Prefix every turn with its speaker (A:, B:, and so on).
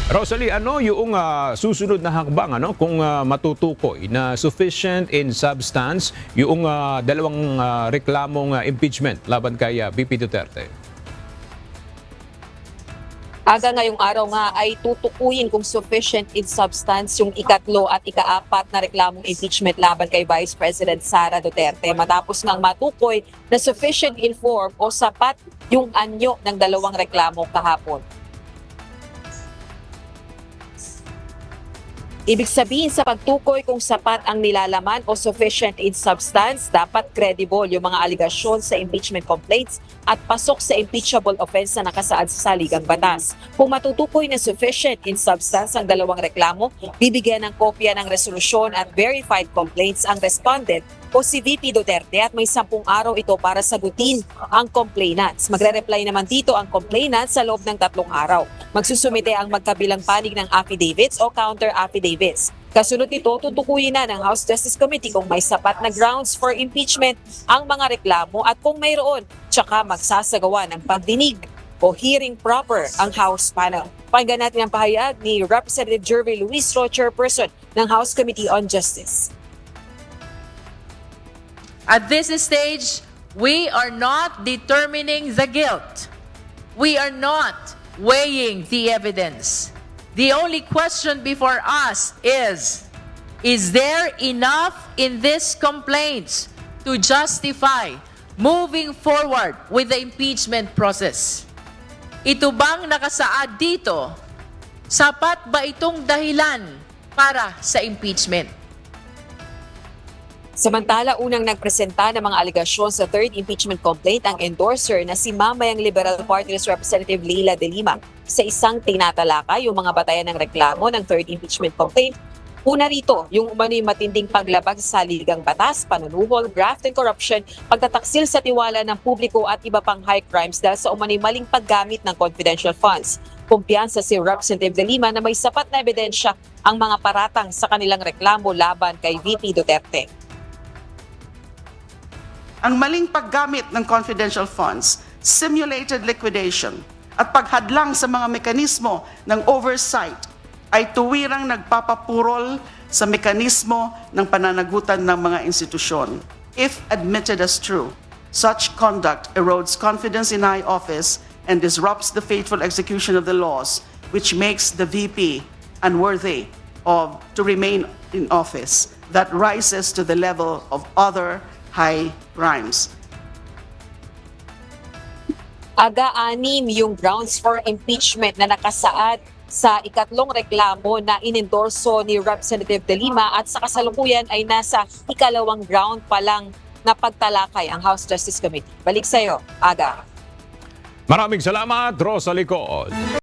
A: Rosalie, ano yung susunod na hakbang kung matutukoy na sufficient in substance yung dalawang reklamong impeachment laban kay VP Duterte?
B: Aga ngayong araw nga ay tutukuyin kung sufficient in substance yung ikatlo at ikaapat na reklamong impeachment laban kay Vice President Sara Duterte matapos ngang matukoy na sufficient in form o sapat yung anyo ng dalawang reklamo kahapon. Ibig sabihin sa pagtukoy kung sapat ang nilalaman o sufficient in substance, dapat credible yung mga aligasyon sa impeachment complaints at pasok sa impeachable offense na nakasaad sa saligang batas. Kung matutukoy na sufficient in substance ang dalawang reklamo, bibigyan ng kopya ng resolusyon at verified complaints ang respondent o si VP Duterte at may 10 araw ito para sagutin ang complainants. Magre-reply naman dito ang complainants sa loob ng 3 araw. Magsusumite ang magkabilang panig ng affidavits o counter-affidavits. Kasunod nito, tutukuyin na ng House Justice Committee kung may sapat na grounds for impeachment ang mga reklamo at kung mayroon, tsaka magsasagawa ng pagdinig o hearing proper ang House panel. Pakinggan natin ang pahayag ni Representative Jervy Luistro, Chairperson ng House Committee on Justice.
C: At this stage, we are not determining the guilt. We are not weighing the evidence. The only question before us is there enough in these complaints to justify moving forward with the impeachment process? Ito bang nakasaad dito? Sapat ba itong dahilan para sa impeachment?
B: Samantala, unang nagpresenta ng mga aligasyon sa third impeachment complaint ang endorser na si Mamayang Liberal Party List Representative Leila De Lima. Sa isang tinatalakay yung mga batayan ng reklamo ng third impeachment complaint. Una rito, yung umano'y matinding paglabag sa saligang batas, panunuhol, graft and corruption, pagtataksil sa tiwala ng publiko at iba pang high crimes dahil sa umano'y maling paggamit ng confidential funds. Kumpiyansa si Representative De Lima na may sapat na ebidensya ang mga paratang sa kanilang reklamo laban kay VP Duterte.
D: Ang maling paggamit ng confidential funds, simulated liquidation, at paghadlang sa mga mekanismo ng oversight ay tuwirang nagpapapurol sa mekanismo ng pananagutan ng mga institusyon. If admitted as true, such conduct erodes confidence in high office and disrupts the faithful execution of the laws, which makes the VP unworthy to remain in office, that rises to the level of other high crimes.
B: Aga-anim yung grounds for impeachment na nakasaad sa ikatlong reklamo na inendorso ni Representative De Lima at sa kasalukuyan ay nasa ikalawang ground pa lang na pagtalakay ang House Justice Committee. Balik sa iyo, Aga.
A: Maraming salamat, Rosalie Cool.